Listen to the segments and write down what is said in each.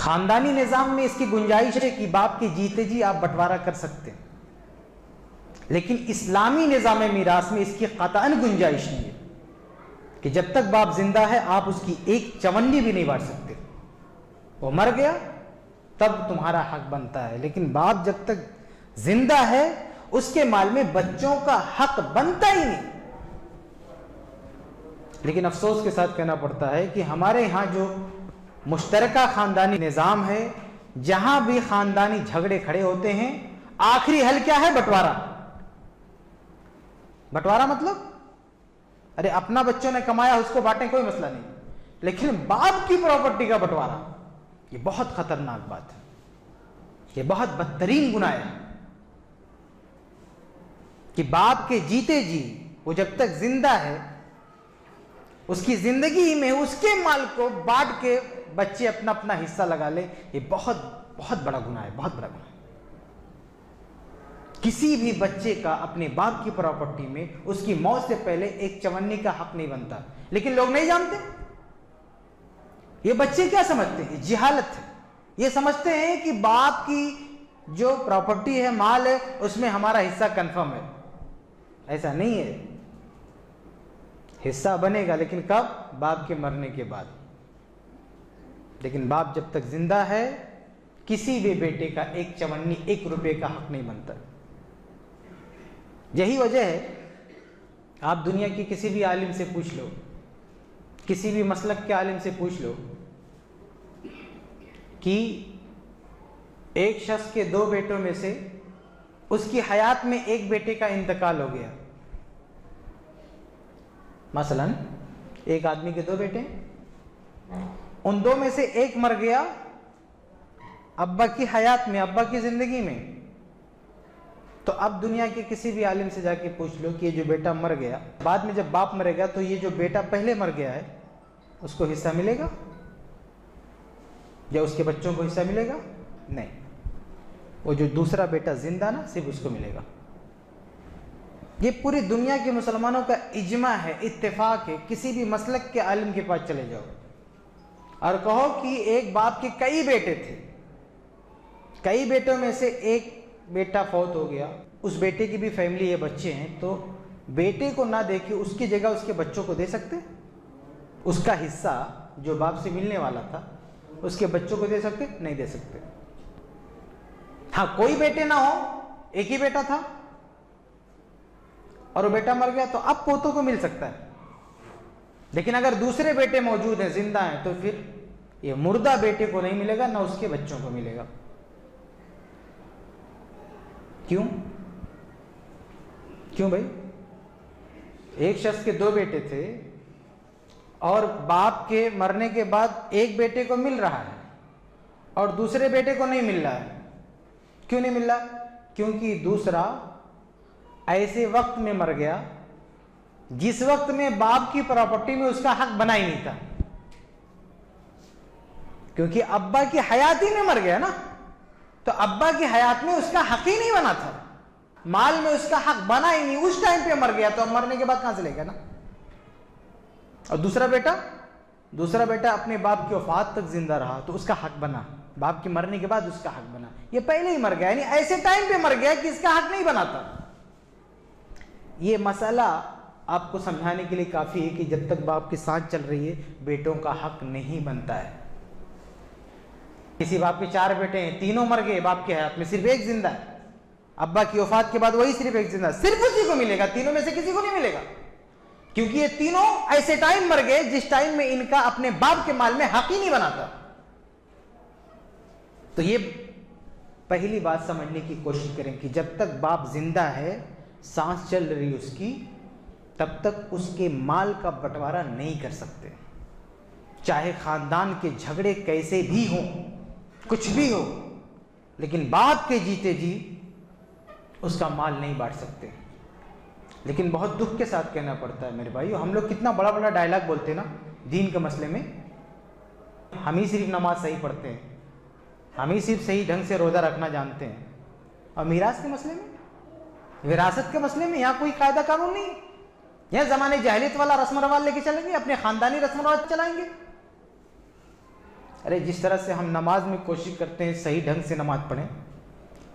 खानदानी निज़ाम में इसकी गुंजाइश है कि बाप के जीते जी आप बंटवारा कर सकते हैं, लेकिन इस्लामी निज़ाम मीरास में इसकी क़तअन गुंजाइश नहीं है कि जब तक बाप जिंदा है आप उसकी एक चवन्नी भी नहीं बांट सकते। वो मर गया तब तुम्हारा हक बनता है, लेकिन बाप जब तक जिंदा है उसके माल में बच्चों का हक बनता ही नहीं। लेकिन अफसोस के साथ कहना पड़ता है कि हमारे यहाँ जो मुश्तरका खानदानी निज़ाम है, जहां भी खानदानी झगड़े खड़े होते हैं आखिरी हल क्या है? बंटवारा। बंटवारा मतलब अरे अपना बच्चों ने कमाया उसको बांटें, कोई मसला नहीं, लेकिन बाप की प्रॉपर्टी का बंटवारा, ये बहुत खतरनाक बात है, ये बहुत बदतरीन गुनाह है कि बाप के जीते जी वो जब तक जिंदा है उसकी जिंदगी में उसके माल को बांट के बच्चे अपना अपना हिस्सा लगा ले। ये बहुत बहुत बड़ा गुनाह है, बहुत बड़ा गुनाह है। किसी भी बच्चे का अपने बाप की प्रॉपर्टी में उसकी मौत से पहले एक चवन्नी का हक नहीं बनता, लेकिन लोग नहीं जानते। ये बच्चे क्या समझते हैं? जिहालत है। ये समझते हैं कि बाप की जो प्रॉपर्टी है, माल है, उसमें हमारा हिस्सा कंफर्म है। ऐसा नहीं है, हिस्सा बनेगा लेकिन कब? बाप के मरने के बाद। लेकिन बाप जब तक जिंदा है किसी भी बेटे का एक चवन्नी, एक रुपए का हक नहीं बनता। यही वजह है, आप दुनिया की किसी भी आलिम से पूछ लो, किसी भी मसलक के आलिम से पूछ लो कि एक शख्स के दो बेटों में से उसकी हयात में एक बेटे का इंतकाल हो गया। मसलन एक आदमी के दो बेटे, उन दो में से एक मर गया अब्बा की हयात में, अब्बा की जिंदगी में, तो अब दुनिया के किसी भी आलिम से जाके पूछ लो कि ये जो बेटा मर गया, बाद में जब बाप मरेगा तो ये जो बेटा पहले मर गया है उसको हिस्सा मिलेगा या उसके बच्चों को हिस्सा मिलेगा? नहीं, वो जो दूसरा बेटा जिंदा ना, सिर्फ उसको मिलेगा। ये पूरी दुनिया के मुसलमानों का इज्मा है, इत्तेफाक है। किसी भी मसलक के आलिम के पास चले जाओ और कहो कि एक बाप के कई बेटे थे, कई बेटों में से एक बेटा फौत हो गया, उस बेटे की भी फैमिली है, बच्चे हैं, तो बेटे को ना देके उसकी जगह उसके बच्चों को दे सकते? उसका हिस्सा जो बाप से मिलने वाला था उसके बच्चों को दे सकते? नहीं दे सकते। हाँ, कोई बेटे ना हो, एक ही बेटा था और वो बेटा मर गया तो अब पोतों को मिल सकता है, लेकिन अगर दूसरे बेटे मौजूद हैं, जिंदा हैं, तो फिर ये मुर्दा बेटे को नहीं मिलेगा, ना उसके बच्चों को मिलेगा। क्यों? क्यों भाई? एक शख्स के दो बेटे थे और बाप के मरने के बाद एक बेटे को मिल रहा है और दूसरे बेटे को नहीं मिल रहा है। क्यों नहीं मिल रहा? क्योंकि दूसरा ऐसे वक्त में मर गया जिस वक्त में बाप की प्रॉपर्टी में उसका हक बना ही नहीं था, क्योंकि अब्बा की हयाती में मर गया ना, तो अब्बा की हयात में उसका हक ही नहीं बना था, माल में उसका हक बना ही नहीं, उस टाइम पे मर गया, तो अब मरने के बाद कहां से लेगा ना। और दूसरा बेटा अपने बाप की वफात तक जिंदा रहा तो उसका हक बना, बाप के मरने के बाद उसका हक बना। ये पहले ही मर गया, यानी ऐसे टाइम पे मर गया कि इसका हक नहीं बना था। ये मसला आपको समझाने के लिए काफी है कि जब तक बाप की सांस चल रही है बेटों का हक नहीं बनता है। किसी बाप के चार बेटे हैं, तीनों मर गए बाप के हयात में, सिर्फ एक जिंदा है, अब्बा की वफात के बाद वही सिर्फ एक जिंदा, सिर्फ उसी को मिलेगा, तीनों में से किसी को नहीं मिलेगा, क्योंकि ये तीनों ऐसे टाइम मर गए जिस टाइम में इनका अपने बाप के माल में हक ही नहीं बना था। तो ये पहली बात समझने की कोशिश करें कि जब तक बाप जिंदा है, सांस चल रही उसकी, तब तक उसके माल का बंटवारा नहीं कर सकते, चाहे खानदान के झगड़े कैसे भी हों, कुछ भी हो, लेकिन बाप के जीते जी उसका माल नहीं बांट सकते। लेकिन बहुत दुख के साथ कहना पड़ता है मेरे भाइयों, हम लोग कितना बड़ा बड़ा डायलॉग बोलते हैं ना दीन के मसले में। हम ही सिर्फ नमाज सही पढ़ते हैं, हम ही सिर्फ सही ढंग से रोज़ा रखना जानते हैं, और मीरास के मसले में, विरासत के मसले में यहाँ कोई कायदा कानून नहीं। यहाँ ज़माने जहलियत वाला रस्म रवाज लेके चलेंगे, अपने ख़ानदानी रस्म रवाज चलाएंगे। अरे जिस तरह से हम नमाज में कोशिश करते हैं सही ढंग से नमाज पढ़ें,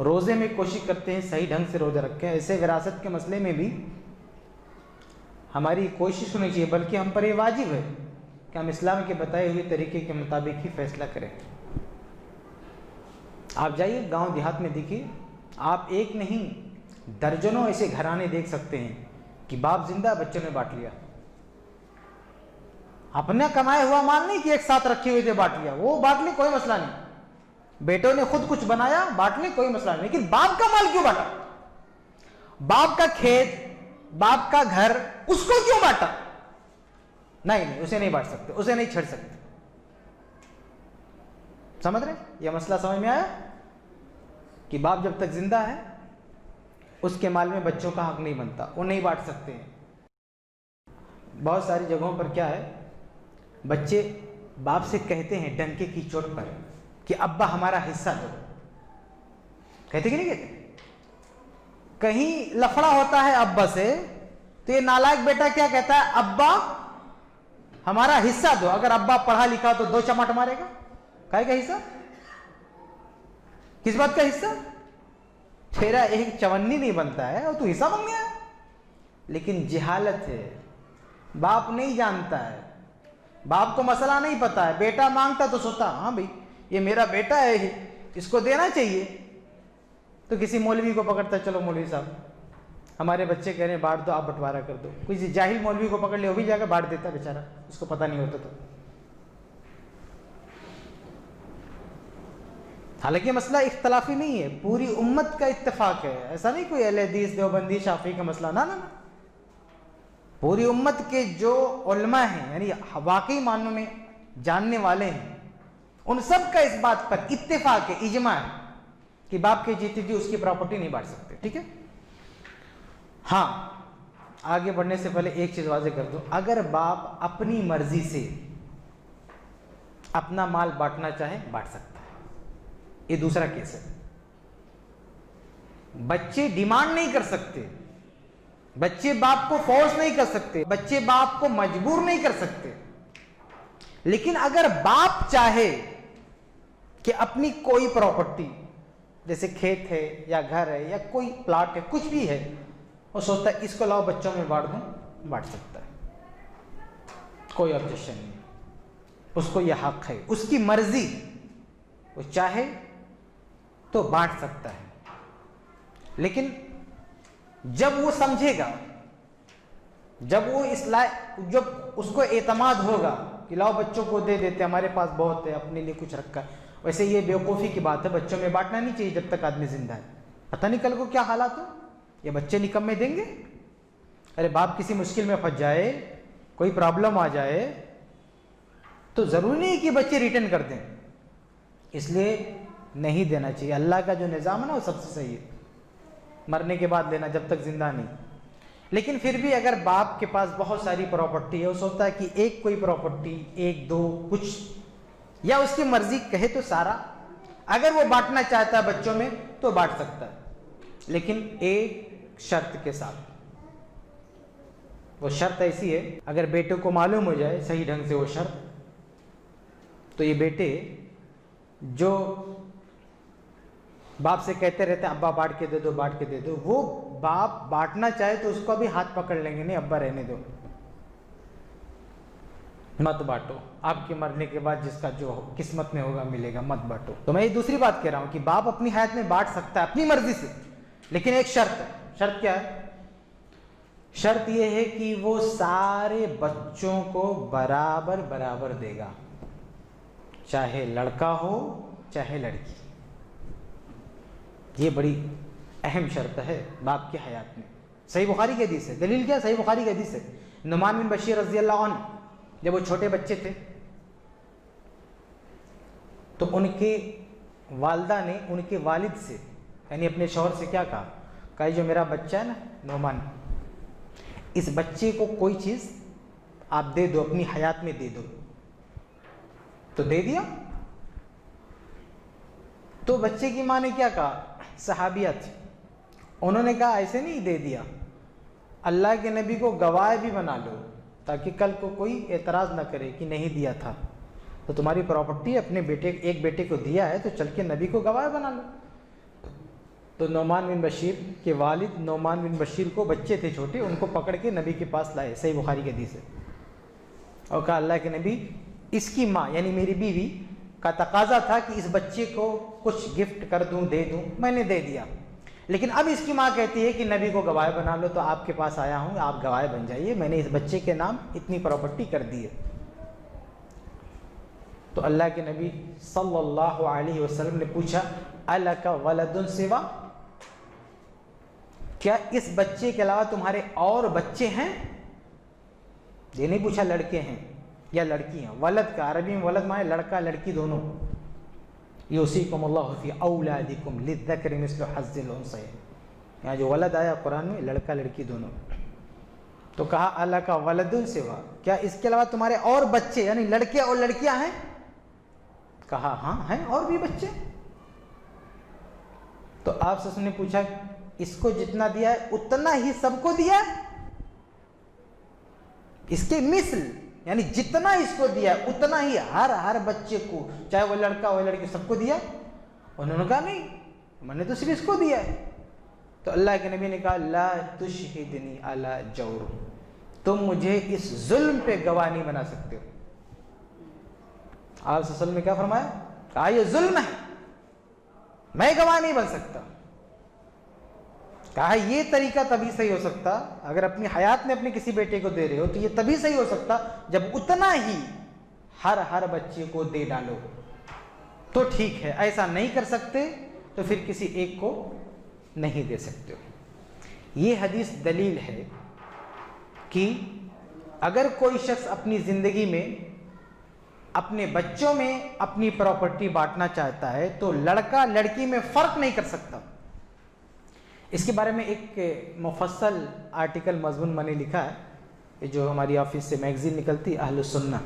रोज़े में कोशिश करते हैं सही ढंग से रोज़ा रखें, ऐसे विरासत के मसले में भी हमारी कोशिश होनी चाहिए, बल्कि हम पर ये वाजिब है कि हम इस्लाम के बताए हुए तरीके के मुताबिक ही फैसला करें। आप जाइए गांव देहात में, देखिए, आप एक नहीं दर्जनों ऐसे घराने देख सकते हैं कि बाप जिंदा बच्चों ने बांट लिया, अपना कमाया हुआ माल नहीं कि एक साथ रखे हुए थे बांट लिया, वो बांट ले कोई मसला नहीं, बेटों ने खुद कुछ बनाया बांट ले कोई मसला नहीं, लेकिन बाप का माल क्यों बांटा? बाप का खेत, बाप का घर, उसको क्यों बांटा? नहीं, उसे नहीं बांट सकते, उसे नहीं छेड़ सकते। समझ रहे? यह मसला समझ में आया कि बाप जब तक जिंदा है उसके माल में बच्चों का हक नहीं बनता, वो नहीं बांट सकते हैं। बहुत सारी जगहों पर क्या है, बच्चे बाप से कहते हैं डंके की चोट पर कि अब्बा हमारा हिस्सा दो, कहते कि नहीं कहते? कहीं लफड़ा होता है अब्बा से तो ये नालायक बेटा क्या कहता है, अब्बा हमारा हिस्सा दो। अगर अब्बा पढ़ा लिखा तो 2 चमाट मारेगा। काहे का हिस्सा? किस बात का हिस्सा? तेरा एक चवन्नी नहीं बनता है और तू हिस्सा बन गया है। लेकिन जिहालत है, बाप नहीं जानता है, बाप को मसला नहीं पता है। बेटा मांगता तो सोचता हाँ भाई ये मेरा बेटा है, इसको देना चाहिए, तो किसी मौलवी को पकड़ता, चलो मौलवी साहब हमारे बच्चे कह रहे हैं बांट दो, आप बंटवारा कर दो। किसी जाहिल मौलवी को पकड़ ले, वो भी जाकर बांट देता बेचारा, उसको पता नहीं होता। तो हालांकि मसला इख्तलाफी नहीं है, पूरी उम्मत का इत्तेफाक है, ऐसा नहीं कोई अहले हदीस देवबंदी शाफी का मसला, ना ना ना, पूरी उम्मत के जो उलमा हैं, यानी वाकई मानों में जानने वाले हैं, उन सब का इस बात पर इत्तेफाक है, इजमा है कि बाप के जीते जी उसकी प्रॉपर्टी नहीं बांट सकते। ठीक है? हाँ, आगे बढ़ने से पहले एक चीज वाज़ेह कर दूं, अगर बाप अपनी मर्जी से अपना माल बांटना चाहे बांट सकता है, ये दूसरा केस है। बच्चे डिमांड नहीं कर सकते, बच्चे बाप को फोर्स नहीं कर सकते, बच्चे बाप को मजबूर नहीं कर सकते। लेकिन अगर बाप चाहे कि अपनी कोई प्रॉपर्टी, जैसे खेत है या घर है या कोई प्लाट है, कुछ भी है, वो सोचता है इसको लाओ बच्चों में बांट दूं, बांट सकता है, कोई ऑब्जेक्शन नहीं, उसको यह हक है, उसकी मर्जी, वो चाहे तो बांट सकता है। लेकिन जब वो समझेगा, जब वो जब उसको एतमाद होगा कि लाओ बच्चों को दे देते, हमारे पास बहुत है, अपने लिए कुछ रखा है। वैसे ये बेवकूफ़ी की बात है, बच्चों में बांटना नहीं चाहिए जब तक आदमी जिंदा है। पता नहीं कल को क्या हालात हो, ये बच्चे निकम्मे देंगे। अरे बाप किसी मुश्किल में फंस जाए, कोई प्रॉब्लम आ जाए, तो ज़रूरी नहीं कि बच्चे रिटर्न कर दें, इसलिए नहीं देना चाहिए। अल्लाह का जो निज़ाम है ना वो सबसे सही है, मरने के बाद लेना, जब तक जिंदा नहीं। लेकिन फिर भी अगर बाप के पास बहुत सारी प्रॉपर्टी है, वो सोचता है कि एक कोई प्रॉपर्टी, एक दो कुछ, या उसकी मर्जी कहे तो सारा, अगर वो बांटना चाहता है बच्चों में तो बांट सकता है, लेकिन एक शर्त के साथ। वो शर्त ऐसी है, अगर बेटे को मालूम हो जाए सही ढंग से वो शर्त, तो ये बेटे जो बाप से कहते रहते हैं अब्बा बांट के दे दो, बांट के दे दो, वो बाप बांटना चाहे तो उसको भी हाथ पकड़ लेंगे, नहीं अब्बा रहने दो, मत बांटो, आपके मरने के बाद जिसका जो किस्मत में होगा मिलेगा, मत बांटो। तो मैं ये दूसरी बात कह रहा हूं कि बाप अपनी हयात में बांट सकता है अपनी मर्जी से, लेकिन एक शर्त है। शर्त क्या है? शर्त यह है कि वो सारे बच्चों को बराबर बराबर देगा, चाहे लड़का हो चाहे लड़की। ये बड़ी अहम शर्त है बाप की हयात में। सही बुखारी की हदीस है, दलील क्या? सही बुखारी की हदीस है। नुमान बिन बशीर रज़ी अल्लाह अन्हु जब वो छोटे बच्चे थे तो उनके वालिदा ने उनके वालिद से, यानी अपने शौहर से क्या कहा, जो मेरा बच्चा है ना नुमान, इस बच्चे को कोई चीज़ आप दे दो, अपनी हयात में दे दो। तो दे दिया। तो बच्चे की माँ ने क्या कहा, सहाबिया थी, उन्होंने कहा ऐसे नहीं दे दिया, अल्लाह के नबी को गवाह भी बना लो ताकि कल को कोई एतराज़ ना करे कि नहीं दिया था। तो तुम्हारी प्रॉपर्टी अपने बेटे, एक बेटे को दिया है तो चल के नबी को गवाह बना लो। तो नोमान बिन बशीर के वालिद नोमान बिन बशीर को बच्चे थे छोटे, उनको पकड़ के नबी के पास लाए, सही बुखारी के हदीस है, और कहा अल्लाह के नबी, इसकी माँ यानी मेरी बीवी का तकाजा था कि इस बच्चे को कुछ गिफ्ट कर दूं, दे दूं, मैंने दे दिया, लेकिन अब इसकी माँ कहती है कि नबी को गवाह बना लो, तो आपके पास आया हूँ, आप गवाह बन जाइए, मैंने इस बच्चे के नाम इतनी प्रॉपर्टी कर दी है। तो अल्लाह के नबी सल्लल्लाहु अलैहि वसल्लम ने पूछा, अलका वलदुन सिवा, क्या इस बच्चे के अलावा तुम्हारे और बच्चे हैं? ये नहीं पूछा लड़के हैं या लड़की हैं। वलद का अरबी में वलद माने लड़का लड़की दोनों। यूसीकुमुल्लाहु फी औलादिकुम लिज़्ज़करि मिस्लु हज़्ज़िल उन्सयैन, यहाँ जो वलद आया कुरान में लड़का लड़की दोनों। तो कहा अलका वलदुन सिवा, क्या इसके अलावा तुम्हारे और बच्चे यानी लड़के और लड़कियां हैं? कहा हाँ हैं और भी बच्चे। तो आप सस ने पूछा, इसको जितना दिया है उतना ही सबको दिया है? इसके मिस्ल यानी जितना इसको दिया है उतना ही हर बच्चे को, चाहे वो लड़का हो लड़की, सबको दिया? उन्होंने कहा नहीं, मैंने तो सिर्फ इसको दिया है। तो अल्लाह के नबी ने कहा, ला तुशहिदनी अला जौर, तुम मुझे इस जुल्म पे गवाह नहीं बना सकते हो। आप सल्लल्लाहु अलैहि वसल्लम ने क्या फरमाया? कहा ये जुल्म है, मैं गवाह नहीं बन सकता। कहा ये तरीका तभी सही हो सकता, अगर अपनी हयात में अपने किसी बेटे को दे रहे हो तो ये तभी सही हो सकता जब उतना ही हर बच्चे को दे डालो, तो ठीक है। ऐसा नहीं कर सकते तो फिर किसी एक को नहीं दे सकते हो। ये हदीस दलील है कि अगर कोई शख्स अपनी ज़िंदगी में अपने बच्चों में अपनी प्रॉपर्टी बांटना चाहता है तो लड़का लड़की में फ़र्क नहीं कर सकता। इसके बारे में एक मुफस्सल आर्टिकल मजमून मैंने लिखा है, जो हमारी ऑफिस से मैगज़ीन निकलती है अहलुस सुन्ना,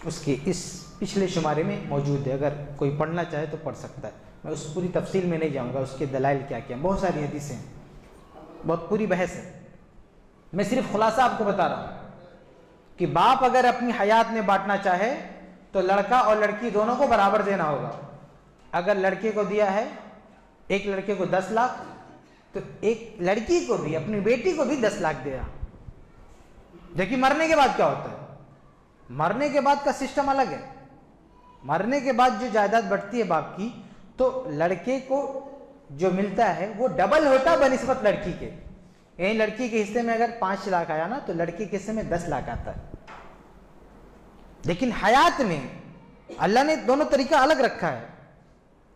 उसके इस पिछले शुमारे में मौजूद है, अगर कोई पढ़ना चाहे तो पढ़ सकता है। मैं उस पूरी तफसील में नहीं जाऊंगा, उसके दलाइल क्या क्या, बहुत सारी हदीसें हैं, बहुत पूरी बहस है। मैं सिर्फ खुलासा आपको बता रहा हूँ कि बाप अगर अपनी हयात में बांटना चाहे तो लड़का और लड़की दोनों को बराबर देना होगा। अगर लड़के को दिया है, एक लड़के को 10 लाख, तो एक लड़की को भी, अपनी बेटी को भी 10 लाख दिया। देखिए मरने के बाद क्या होता है, मरने के बाद का सिस्टम अलग है। मरने के बाद जो जायदाद बढ़ती है बाप की, तो लड़के को जो मिलता है वो डबल होता है बनिस्बत लड़की के। यही लड़की के हिस्से में अगर 5 लाख आया ना, तो लड़के के हिस्से में 10 लाख आता है। लेकिन हयात में अल्लाह ने दोनों तरीका अलग रखा है।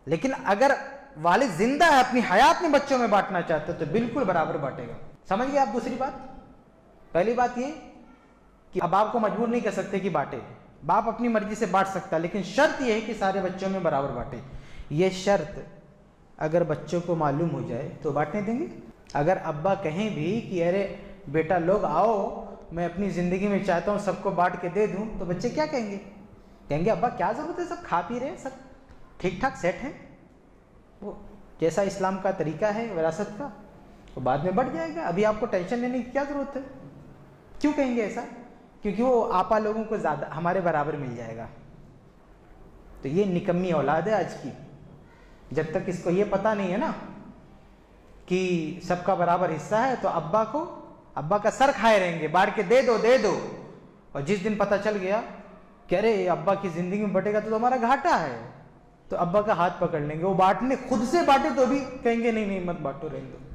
लेकिन अगर वालिद जिंदा है, अपनी हयात में बच्चों में बांटना चाहते हो तो बिल्कुल बराबर बांटेगा। समझ गए आप? दूसरी बात, पहली बात ये कि अब बाप को मजबूर नहीं कर सकते कि बांटे, बाप अपनी मर्जी से बांट सकता, लेकिन शर्त यह है कि सारे बच्चों में बराबर बांटे। ये शर्त अगर बच्चों को मालूम हो जाए तो बांटने देंगे। अगर अब्बा कहें भी कि अरे बेटा लोग आओ, मैं अपनी ज़िंदगी में चाहता हूँ सबको बांट के दे दूँ, तो बच्चे क्या कहेंगे? कहेंगे अब्बा क्या ज़रूरत है, सब खा पी रहे हैं, सब ठीक ठाक सेट हैं, वो जैसा इस्लाम का तरीका है विरासत का, वो बाद में बढ़ जाएगा, अभी आपको टेंशन लेने की क्या ज़रूरत है। क्यों कहेंगे ऐसा? क्योंकि वो आपा लोगों को ज़्यादा हमारे बराबर मिल जाएगा। तो ये निकम्मी औलाद है आज की। जब तक इसको ये पता नहीं है ना कि सबका बराबर हिस्सा है, तो अब्बा का सर खाए रहेंगे, बांट के दे दो। और जिस दिन पता चल गया कि अरे अब्बा की ज़िंदगी में बटेगा तो हमारा घाटा है, तो अब्बा का हाथ पकड़ लेंगे। वो बांटने खुद से बांटे तो भी कहेंगे नहीं मत बांटो, रहने दो।